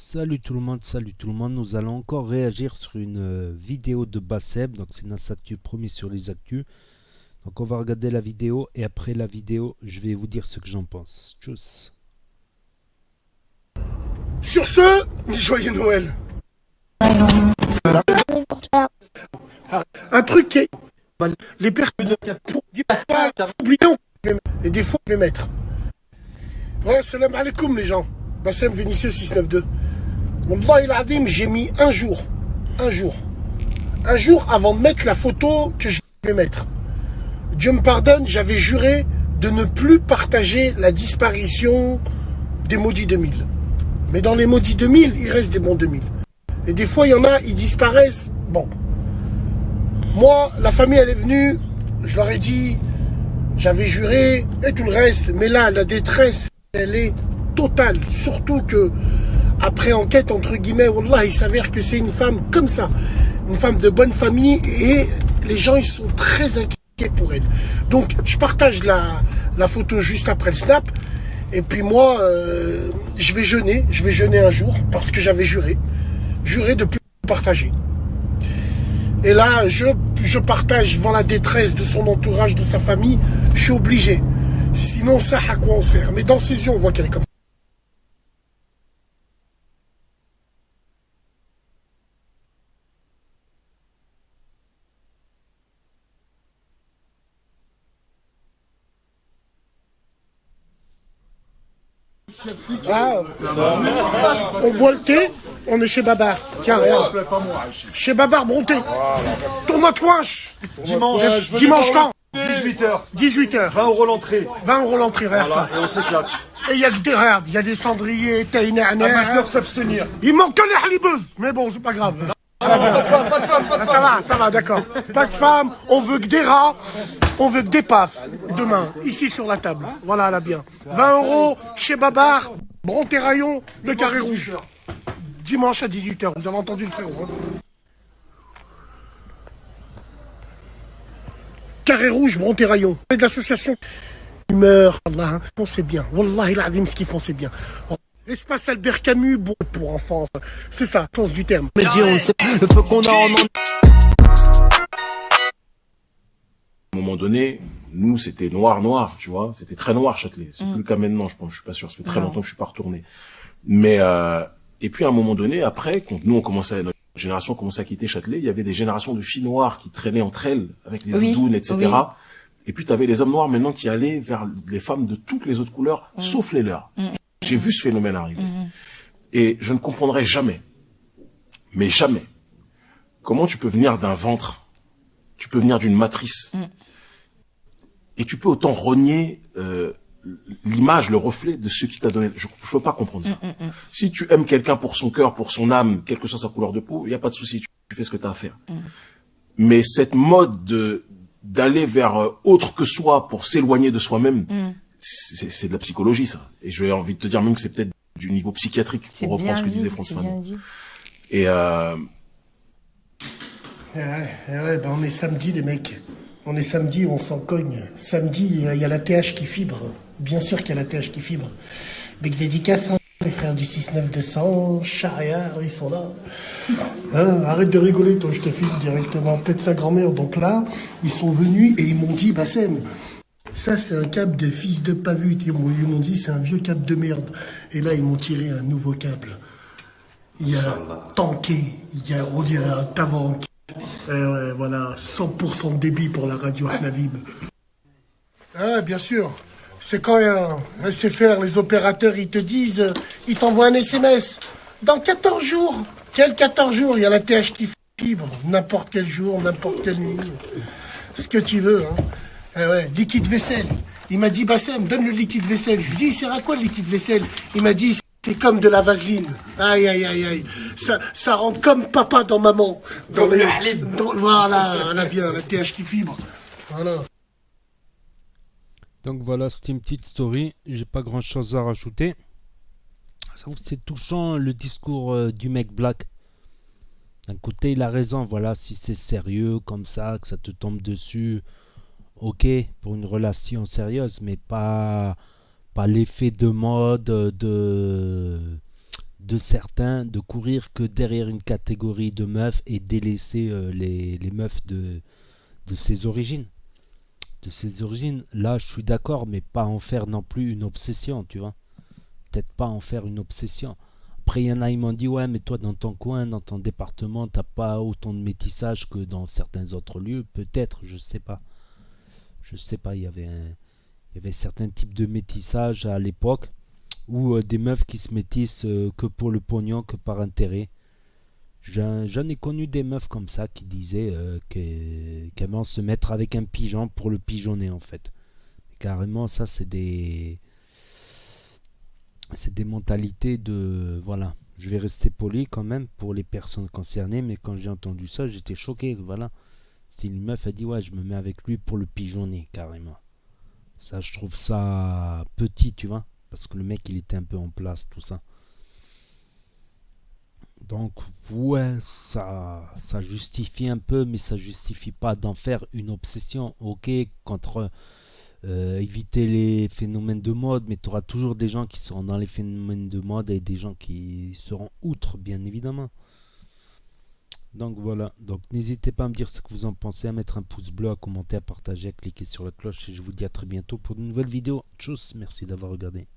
Salut tout le monde, nous allons encore réagir sur une vidéo de Bassem, donc c'est notre actu premier sur les actus. Donc on va regarder la vidéo et après la vidéo, je vais vous dire ce que j'en pense. Tchuss. Sur ce, joyeux Noël. Un truc qui est... Les personnes... Et des fois, je vais mettre. Ouais, salam alaikum les gens. Bassem Vénitieux 692. Wallah il adim, j'ai mis un jour avant de mettre la photo que je vais mettre. Dieu me pardonne, j'avais juré de ne plus partager la disparition des maudits 2000. Mais dans les maudits 2000, il reste des bons 2000. Et des fois, il y en a, ils disparaissent. Bon. Moi, la famille, elle est venue, je leur ai dit, j'avais juré, et tout le reste. Mais là, la détresse, elle est totale. Surtout que, après enquête, entre guillemets, wallah, il s'avère que c'est une femme comme ça. Une femme de bonne famille, et les gens, ils sont très inquiets pour elle. Donc, je partage la photo juste après le snap. Et puis moi, je vais jeûner un jour, parce que j'avais juré de plus partager. Et là, je partage devant la détresse de son entourage, de sa famille, je suis obligé. Sinon, ça, à quoi on sert? Mais dans ses yeux, on voit qu'elle est comme ça. Ah, on boit le thé, on est chez Babar. Tiens, regarde. Chez Babar Bronté. Tournoi de coinche. Dimanche quand? 18h. 18h. 20 € l'entrée. 20 € l'entrée, regarde ça. Et on s'éclate. Et il y a que des regarde, il y a des cendriers, Amateur s'abstenir. Il manque que les halibeuses. Mais bon, c'est pas grave. Pas de femme, pas de femme, pas de femme. Ça va, d'accord. Pas de femmes, on veut que des rats, on veut que des pafs. Demain, ici sur la table. Voilà, là bien. 20 € chez Babar, Bronté-Rayon, le Carré Rouge. Dimanche à 18h, vous avez entendu le frérot. Hein. Carré Rouge, Bronté-Rayon. Et de l'association Humeur, Allah, hein. C'est bien. Wallah, il a ce qu'ils font, c'est bien. L'espace Albert Camus, bon, pour enfants, c'est ça, sens du terme. Mais dis, on sait le peu qu'on a en À un moment donné, nous, c'était noir, tu vois. C'était très noir, Châtelet. C'est plus le cas maintenant, je pense. Je suis pas sûr. Ça fait très longtemps que je suis pas retourné. Mais, et puis, à un moment donné, après, quand nous, notre génération commençait à quitter Châtelet, il y avait des générations de filles noires qui traînaient entre elles, avec les doudounes, etc. Oui. Et puis, tu avais les hommes noirs maintenant qui allaient vers les femmes de toutes les autres couleurs, sauf les leurs. J'ai vu ce phénomène arriver. Et je ne comprendrai jamais, mais jamais, comment tu peux venir d'un ventre, tu peux venir d'une matrice, et tu peux autant renier l'image, le reflet de ce qui t'a donné. Je ne peux pas comprendre ça. Si tu aimes quelqu'un pour son cœur, pour son âme, quelle que soit sa couleur de peau, il n'y a pas de souci, tu fais ce que tu as à faire. Mais cette mode d'aller vers autre que soi pour s'éloigner de soi-même, c'est de la psychologie, ça. Et j'ai envie de te dire même que c'est peut-être du niveau psychiatrique, pour reprendre ce que disait François Fanon. Et ben on est samedi, les mecs. On est samedi, on s'en cogne. Samedi, il y a la TH qui fibre. Bien sûr qu'il y a la TH qui fibre. Big dédicace, hein, les frères du 69200, Charia, ils sont là. Hein, arrête de rigoler, toi, je te filme directement. Pète sa grand-mère. Donc là, ils sont venus et ils m'ont dit, Bassem, ça, c'est un câble de fils de pavut. Ils m'ont dit, c'est un vieux câble de merde. Et là, ils m'ont tiré un nouveau câble. Il y a tanké, il y a, on dirait un tavank. Ouais, voilà, 100% de débit pour la radio Hanavib. Ah, bien sûr. C'est quand laissez faire, les opérateurs, ils te disent, ils t'envoient un SMS. Dans 14 jours. Quel 14 jours? Il y a la TH qui fibre. N'importe quel jour, n'importe quelle nuit. Ce que tu veux, hein. Ouais, liquide vaisselle. Il m'a dit, Bassem, donne le liquide vaisselle. Je lui dis, il sert à quoi le liquide vaisselle? Il m'a dit, c'est comme de la vaseline. Aïe, aïe, aïe, aïe. Ça rentre comme papa dans maman. Voilà, bien, la TH qui fibre. Voilà. Donc voilà, c'était une petite story. J'ai pas grand chose à rajouter. C'est touchant le discours du mec Black. D'un côté, il a raison. Voilà, si c'est sérieux comme ça, que ça te tombe dessus. Ok, pour une relation sérieuse, mais pas l'effet de mode de certains de courir que derrière une catégorie de meufs et délaisser les meufs de ses origines. De ses origines, là je suis d'accord, mais pas en faire non plus une obsession, tu vois. Peut-être pas en faire une obsession. Après, il y en a, ils m'ont dit, ouais, mais toi, dans ton coin, dans ton département, t'as pas autant de métissage que dans certains autres lieux. Peut-être, je sais pas. Je sais pas, il y avait certains types de métissage à l'époque où des meufs qui se métissent que pour le pognon, que par intérêt. J'en ai connu des meufs comme ça qui disaient qu'elles vont se mettre avec un pigeon pour le pigeonner, en fait. Carrément, ça, c'est des mentalités de... Voilà, je vais rester poli quand même pour les personnes concernées, mais quand j'ai entendu ça, j'étais choqué, voilà. C'était une meuf, elle dit, ouais, je me mets avec lui pour le pigeonner, carrément. Ça, je trouve ça petit, tu vois, parce que le mec, il était un peu en place, tout ça. Donc, ouais, ça justifie un peu, mais ça justifie pas d'en faire une obsession. Ok, contre... éviter les phénomènes de mode, mais tu auras toujours des gens qui seront dans les phénomènes de mode et des gens qui seront outre, bien évidemment. Donc voilà, donc n'hésitez pas à me dire ce que vous en pensez, à mettre un pouce bleu, à commenter, à partager, à cliquer sur la cloche et je vous dis à très bientôt pour de nouvelles vidéos. Tchuss, merci d'avoir regardé.